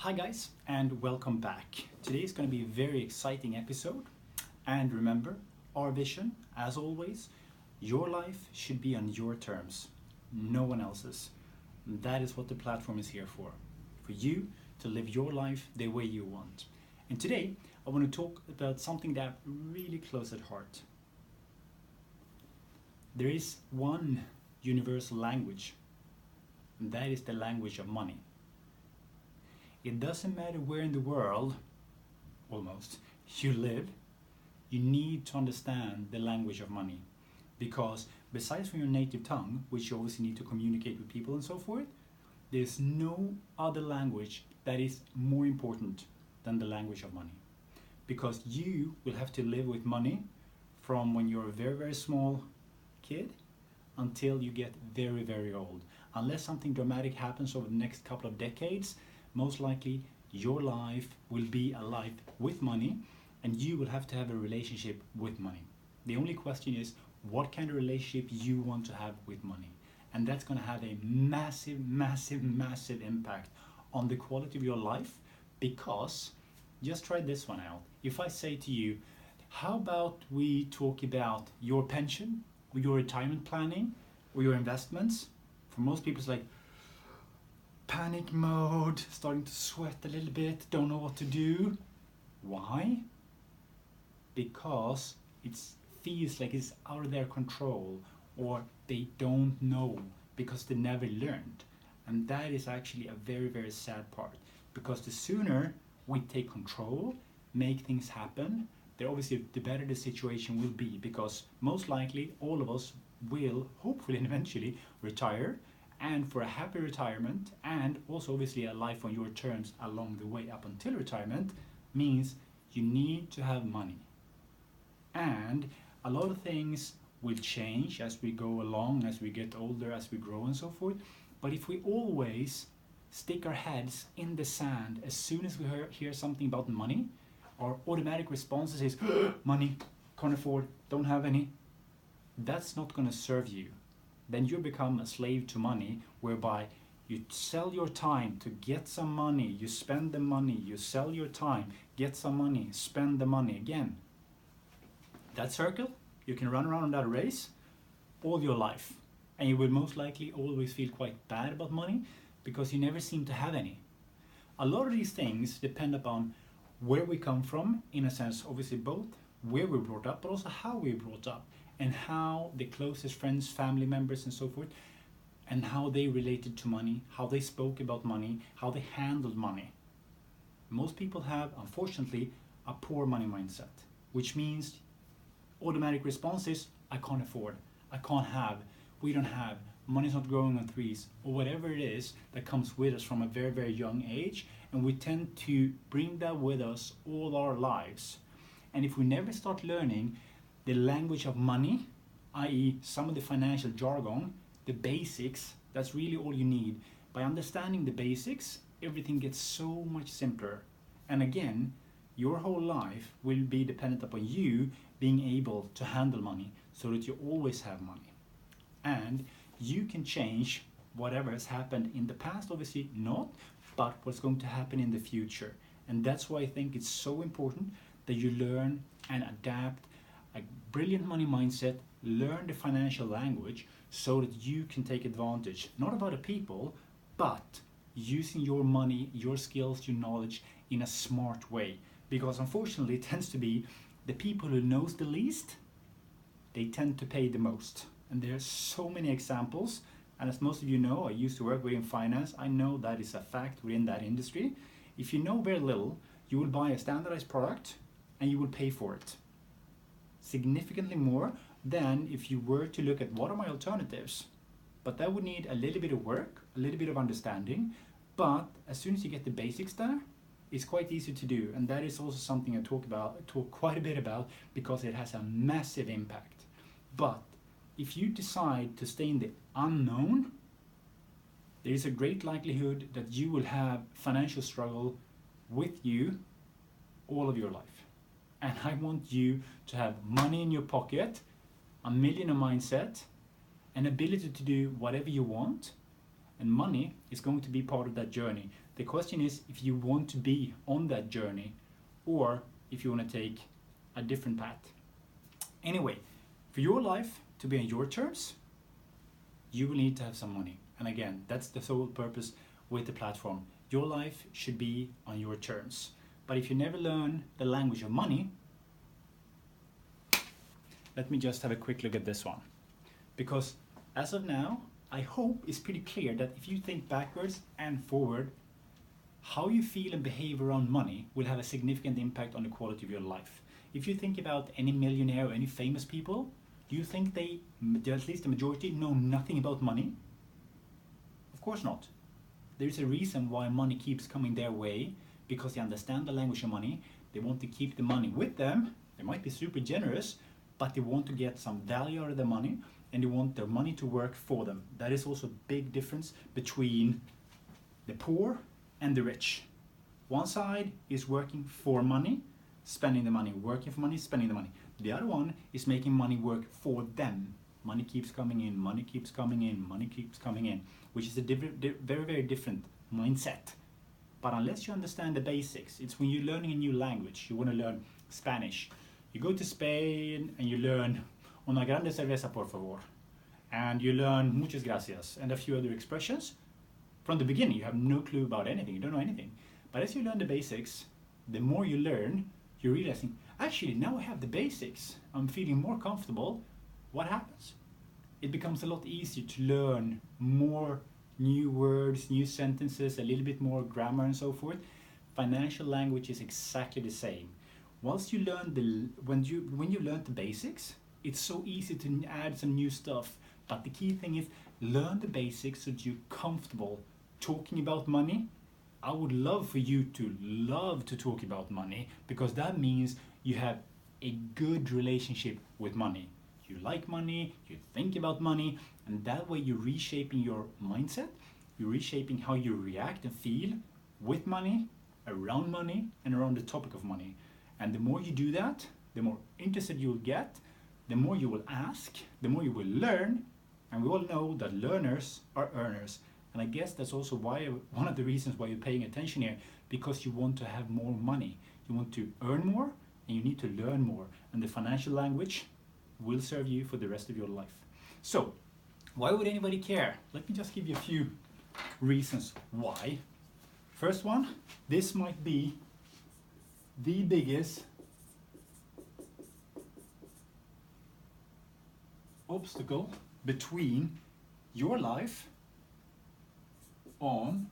Hi guys, and welcome back. Today is going to be a very exciting episode. And remember, our vision, as always, your life should be on your terms, no one else's. That is what the platform is here for you to live your life the way you want. And today, I want to talk about something that really close at heart. There is one universal language, and that is the language of money. It doesn't matter where in the world, almost, you live, you need to understand the language of money. Because besides from your native tongue, which you obviously need to communicate with people and so forth, there's no other language that is more important than the language of money. Because you will have to live with money from when you're a very, very small kid until you get very, very old. Unless something dramatic happens over the next couple of decades, most likely your life will be a life with money, and you will have to have a relationship with money. The only question is what kind of relationship you want to have with money. And that's going to have a massive, massive, massive impact on the quality of your life. Because just try this one out. If I say to you, how about we talk about your pension or your retirement planning or your investments? For most people it's like panic mode, starting to sweat a little bit, don't know what to do. Why? Because it feels like it's out of their control, or they don't know because they never learned. And that is actually a very, very sad part, because the sooner we take control, make things happen, the better the situation will be, because most likely all of us will hopefully and eventually retire, and for a happy retirement, and also obviously a life on your terms along the way up until retirement, means you need to have money. And a lot of things will change as we go along, as we get older, as we grow and so forth. But if we always stick our heads in the sand as soon as we hear something about money, our automatic response is money, can't afford, don't have any. That's not going to serve you. Then you become a slave to money, whereby you sell your time to get some money, you spend the money, you sell your time, get some money, spend the money again. That circle, you can run around in that race all your life. And you will most likely always feel quite bad about money because you never seem to have any. A lot of these things depend upon where we come from, in a sense, obviously both where we're brought up, but also how we're brought up, and how the closest friends, family members and so forth, and how they related to money, how they spoke about money, how they handled money. Most people have, unfortunately, a poor money mindset, which means automatic response is, I can't afford, I can't have, we don't have, money's not growing on trees, or whatever it is that comes with us from a very, very young age, and we tend to bring that with us all our lives. And if we never start learning the language of money, i.e. some of the financial jargon, the basics, that's really all you need. By understanding the basics, everything gets so much simpler. And again, your whole life will be dependent upon you being able to handle money so that you always have money. And you can change whatever has happened in the past, obviously not, but what's going to happen in the future. And that's why I think it's so important that you learn and adapt a brilliant money mindset, learn the financial language so that you can take advantage, not of other people, but using your money, your skills, your knowledge in a smart way. Because unfortunately it tends to be the people who knows the least, they tend to pay the most. And there's so many examples, and as most of you know, I used to work within finance. I know that is a fact within that industry. If you know very little, you will buy a standardized product and you will pay for it significantly more than if you were to look at what are my alternatives. But that would need a little bit of work, a little bit of understanding, but as soon as you get the basics there, it's quite easy to do. And that is also something I talk quite a bit about, because it has a massive impact. But if you decide to stay in the unknown, there is a great likelihood that you will have financial struggle with you all of your life. And I want you to have money in your pocket, a millionaire mindset, an ability to do whatever you want, and money is going to be part of that journey. The question is if you want to be on that journey or if you want to take a different path. Anyway, for your life to be on your terms, you will need to have some money. And again, that's the sole purpose with the platform. Your life should be on your terms. But if you never learn the language of money, let me just have a quick look at this one. Because as of now, I hope it's pretty clear that if you think backwards and forward, how you feel and behave around money will have a significant impact on the quality of your life. If you think about any millionaire or any famous people, do you think they, at least the majority, know nothing about money? Of course not. There's a reason why money keeps coming their way, because they understand the language of money. They want to keep the money with them. They might be super generous, but they want to get some value out of the money, and they want their money to work for them. That is also a big difference between the poor and the rich. One side is working for money, spending the money, working for money, spending the money. The other one is making money work for them. Money keeps coming in, money keeps coming in, money keeps coming in, which is a very, very different mindset. But unless you understand the basics, it's when you're learning a new language. You want to learn Spanish. You go to Spain and you learn una grande cerveza por favor. And you learn muchas gracias and a few other expressions. From the beginning, you have no clue about anything. You don't know anything. But as you learn the basics, the more you learn, you're realizing, actually, now I have the basics. I'm feeling more comfortable. What happens? It becomes a lot easier to learn more new words, new sentences, a little bit more grammar and so forth. Financial language is exactly the same. Once you learn when you learn the basics, it's so easy to add some new stuff. But the key thing is learn the basics so that you're comfortable talking about money. I would love for you to love to talk about money, because that means you have a good relationship with money. You like money, you think about money, and that way you're reshaping your mindset, you're reshaping how you react and feel with money, around money, and around the topic of money. And the more you do that, the more interested you'll get, the more you will ask, the more you will learn, and we all know that learners are earners. And I guess that's also why one of the reasons why you're paying attention here, because you want to have more money. You want to earn more, and you need to learn more. And the financial language will serve you for the rest of your life. So, why would anybody care? Let me just give you a few reasons why. First one, this might be the biggest obstacle between your life on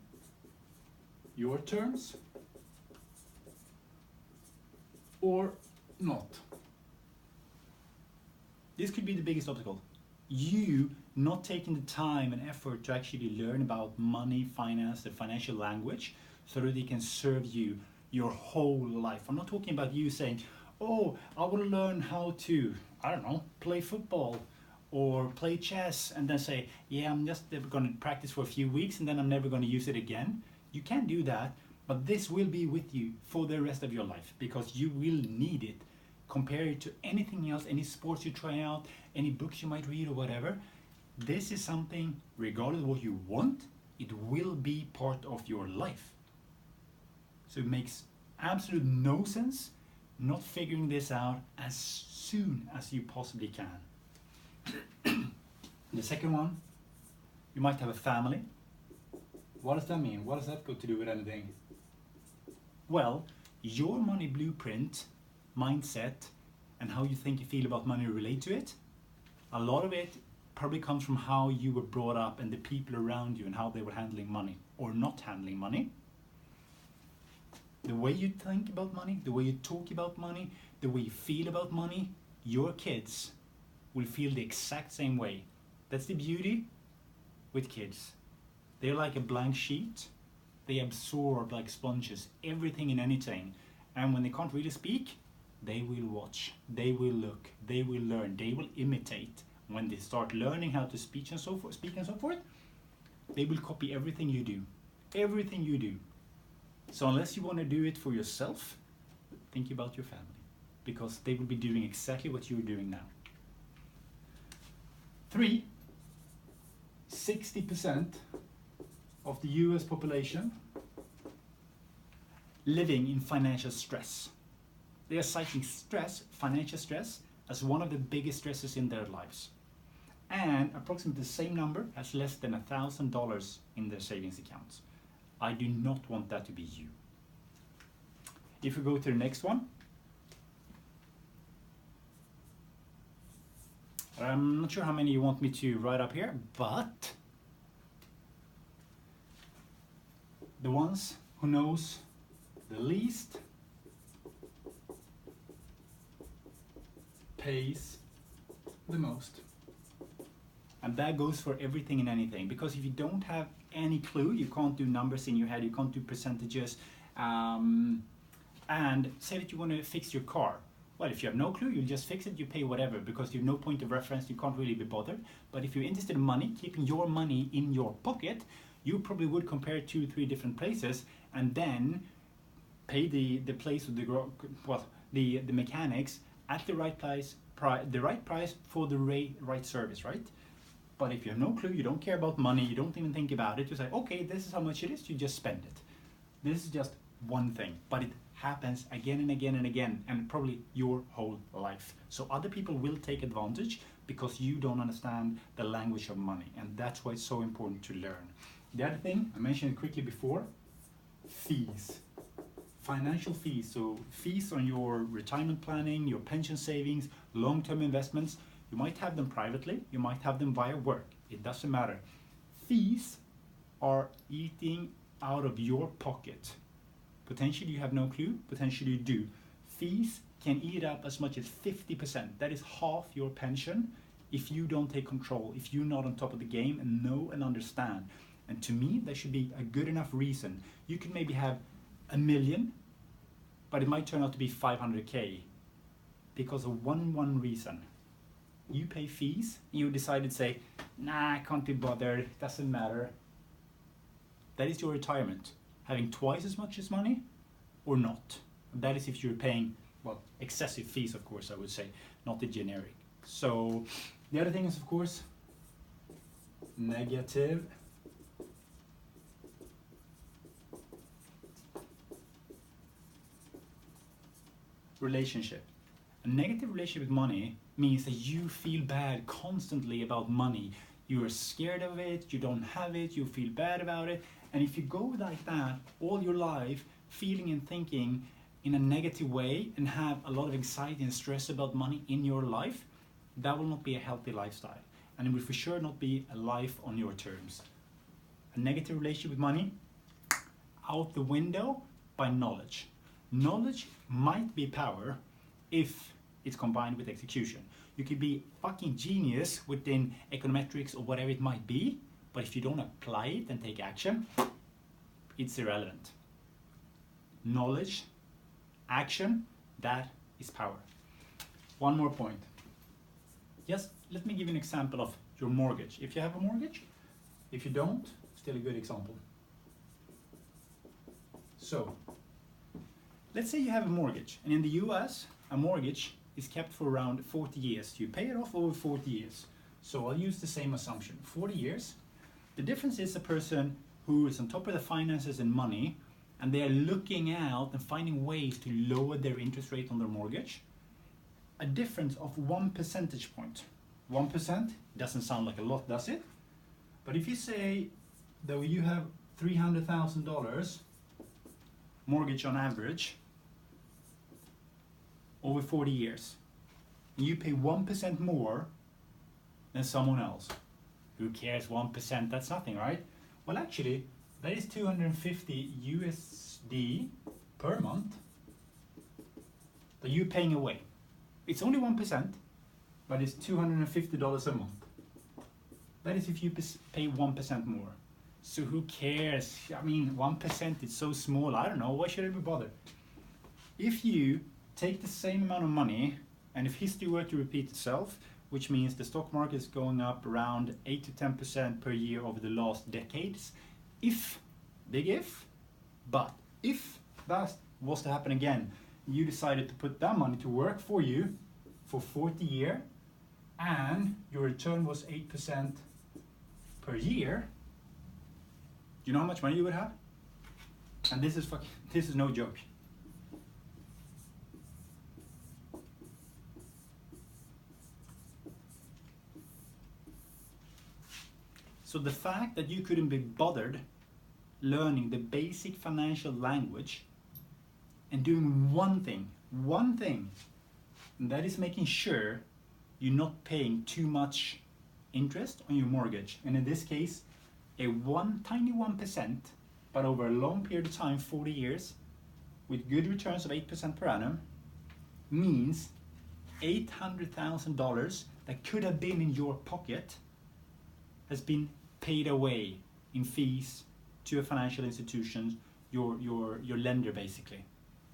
your terms or not. This could be the biggest obstacle. You not taking the time and effort to actually learn about money, finance, the financial language, so that they can serve you your whole life. I'm not talking about you saying, oh, I want to learn how to, I don't know, play football or play chess, and then say, yeah, I'm just going to practice for a few weeks and then I'm never going to use it again. You can't do that, but this will be with you for the rest of your life, because you will need it. Compare it to anything else, any sports you try out, any books you might read or whatever. This is something, regardless of what you want, it will be part of your life. So it makes absolute no sense not figuring this out as soon as you possibly can. The second one, you might have a family. What does that mean? What does that got to do with anything? Well, your money blueprint, mindset, and how you think you feel about money relate to it. A lot of it probably comes from how you were brought up and the people around you and how they were handling money or not handling money. The way you think about money, the way you talk about money, the way you feel about money, your kids will feel the exact same way. That's the beauty with kids. They're like a blank sheet. They absorb like sponges, everything and anything. And when they can't really speak, they will watch, they will look, they will learn, they will imitate. When they start learning how to speak and so forth, they will copy everything you do. Everything you do. So unless you want to do it for yourself, think about your family, because they will be doing exactly what you're doing now. 60% of the US population living in financial stress. They are citing stress, financial stress, as one of the biggest stresses in their lives. And approximately the same number has less than $1,000 in their savings accounts. I do not want that to be you. If we go to the next one, I'm not sure how many you want me to write up here, but the ones who knows the least pays the most. And that goes for everything and anything, because if you don't have any clue, you can't do numbers in your head, you can't do percentages, and say that you want to fix your car. Well, if you have no clue, you'll just fix it, you pay whatever, because you have no point of reference, you can't really be bothered. But if you're interested in money, keeping your money in your pocket, you probably would compare 2-3 different places and then pay the place of the mechanics at the right price for the right service, right? But if you have no clue, you don't care about money, you don't even think about it, you say, okay, this is how much it is, you just spend it. This is just one thing, but it happens again and again and again, and probably your whole life. So other people will take advantage because you don't understand the language of money, and that's why it's so important to learn. The other thing, I mentioned it quickly before, fees. Financial fees, so fees on your retirement planning, your pension savings, long-term investments. You might have them privately, you might have them via work, it doesn't matter. Fees are eating out of your pocket. Potentially you have no clue, potentially you do. Fees can eat up as much as 50%. That is half your pension if you don't take control, if you're not on top of the game and know and understand. And to me, that should be a good enough reason. You can maybe have $1 million, but it might turn out to be 500K because of one reason. You pay fees, you decided to say, nah, I can't be bothered, it doesn't matter. That is your retirement. Having twice as much as money or not. That is if you're paying, well, excessive fees, of course, I would say, not the generic. So the other thing is, of course, negative relationship. A negative relationship with money means that you feel bad constantly about money. You are scared of it, you don't have it, you feel bad about it. And if you go like that all your life, feeling and thinking in a negative way and have a lot of anxiety and stress about money in your life, that will not be a healthy lifestyle. And it will for sure not be a life on your terms. A negative relationship with money, out the window by knowledge. Knowledge might be power if it's combined with execution. You could be fucking genius within econometrics or whatever it might be, but if you don't apply it and take action, it's irrelevant. Knowledge, action, that is power. One more point. Just let me give you an example of your mortgage. If you have a mortgage, if you don't, still a good example. So, let's say you have a mortgage, and in the US, a mortgage is kept for around 40 years. You pay it off over 40 years. So I'll use the same assumption, 40 years. The difference is a person who is on top of the finances and money, and they are looking out and finding ways to lower their interest rate on their mortgage. A difference of 1 percentage point. 1% doesn't sound like a lot, does it? But if you say that you have $300,000 mortgage on average over 40 years, and you pay 1% more than someone else. Who cares, 1%, that's nothing, right? Well, actually, that is 250 USD per month that you're paying away. It's only 1%, but it's $250 a month. That is if you pay 1% more. So who cares? I mean, 1% is so small, I don't know, why should I be bothered? If you take the same amount of money, and if history were to repeat itself, which means the stock market is going up around 8 to 10% per year over the last decades, if, big if, but if that was to happen again, you decided to put that money to work for you for 40 years, and your return was 8% per year, you know how much money you would have? And this is no joke. So the fact that you couldn't be bothered learning the basic financial language and doing one thing, and that is making sure you're not paying too much interest on your mortgage. And in this case, a tiny 1%, but over a long period of time, 40 years, with good returns of 8% per annum, means $800,000 that could have been in your pocket has been paid away in fees to a financial institution, your lender basically.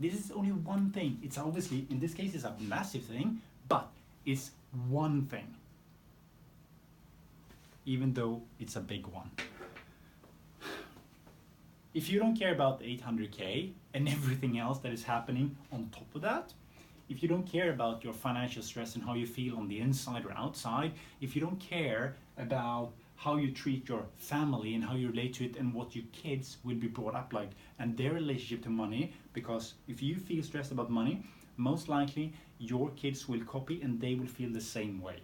This is only one thing. It's obviously, in this case, it's a massive thing, but it's one thing, even though it's a big one. If you don't care about the 800K and everything else that is happening on top of that, if you don't care about your financial stress and how you feel on the inside or outside, if you don't care about how you treat your family and how you relate to it and what your kids will be brought up like and their relationship to money, because if you feel stressed about money, most likely your kids will copy and they will feel the same way.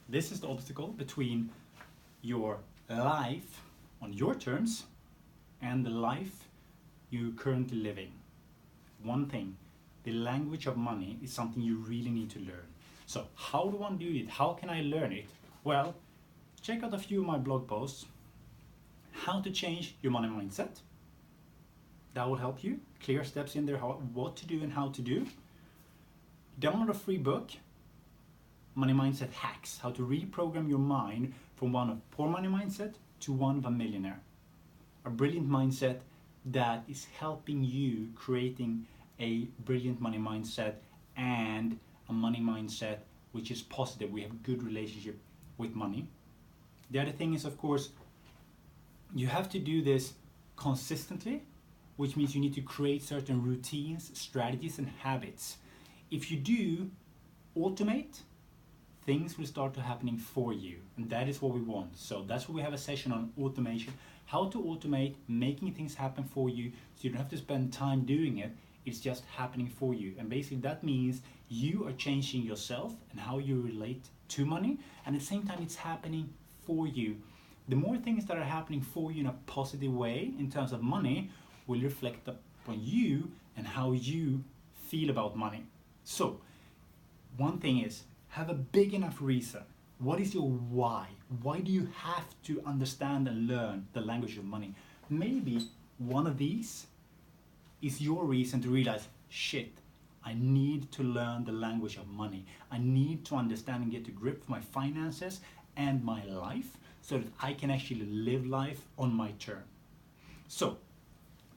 This is the obstacle between your life on your terms and the life you're currently living. One thing, the language of money is something you really need to learn. So how do one do it? How can I learn it? Well, check out a few of my blog posts. How to change your money mindset. That will help you. Clear steps in there, what to do and how to do. Download a free book, Money Mindset Hacks, how to reprogram your mind from one of poor money mindset to one of a millionaire. A brilliant mindset that is helping you creating a brilliant money mindset and a money mindset which is positive. We have a good relationship with money. The other thing is, of course, you have to do this consistently, which means you need to create certain routines, strategies, and habits. If you do automate, things will start to happening for you, and that is what we want. So that's why we have a session on automation, how to automate, making things happen for you so you don't have to spend time doing it. It's just happening for you. And basically that means you are changing yourself and how you relate to money, and at the same time it's happening for you. The more things that are happening for you in a positive way in terms of money will reflect upon you and how you feel about money. So one thing is, have a big enough reason. What is your why? Why do you have to understand and learn the language of money? Maybe one of these is your reason to realize, shit, I need to learn the language of money. I need to understand and get to grip with my finances and my life so that I can actually live life on my term. So,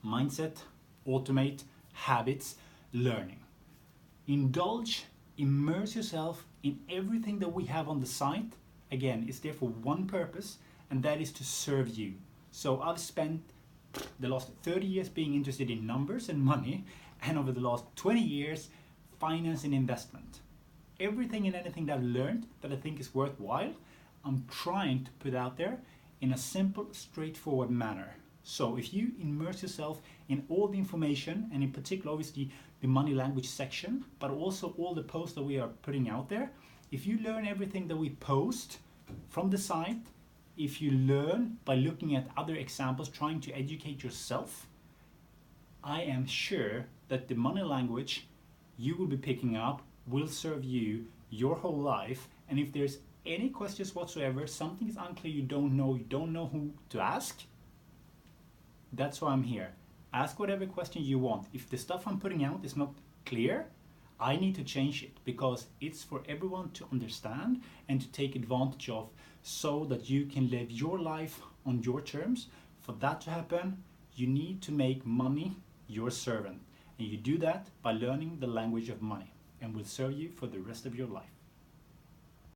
mindset, automate, habits, learning. Indulge, immerse yourself in everything that we have on the site. Again, it's there for one purpose, and that is to serve you. So I've spent the last 30 years being interested in numbers and money, and over the last 20 years, finance and investment. Everything and anything that I've learned that I think is worthwhile, I'm trying to put out there in a simple, straightforward manner. So if you immerse yourself in all the information, and in particular obviously the money language section, but also all the posts that we are putting out there, if you learn everything that we post from the site, if you learn by looking at other examples, trying to educate yourself, I am sure that the money language you will be picking up will serve you your whole life. And if there's any questions whatsoever, something is unclear, you don't know who to ask, that's why I'm here. Ask whatever question you want. If the stuff I'm putting out is not clear, I need to change it, because it's for everyone to understand and to take advantage of, so that you can live your life on your terms. For that to happen, you need to make money your servant. And you do that by learning the language of money, and will serve you for the rest of your life.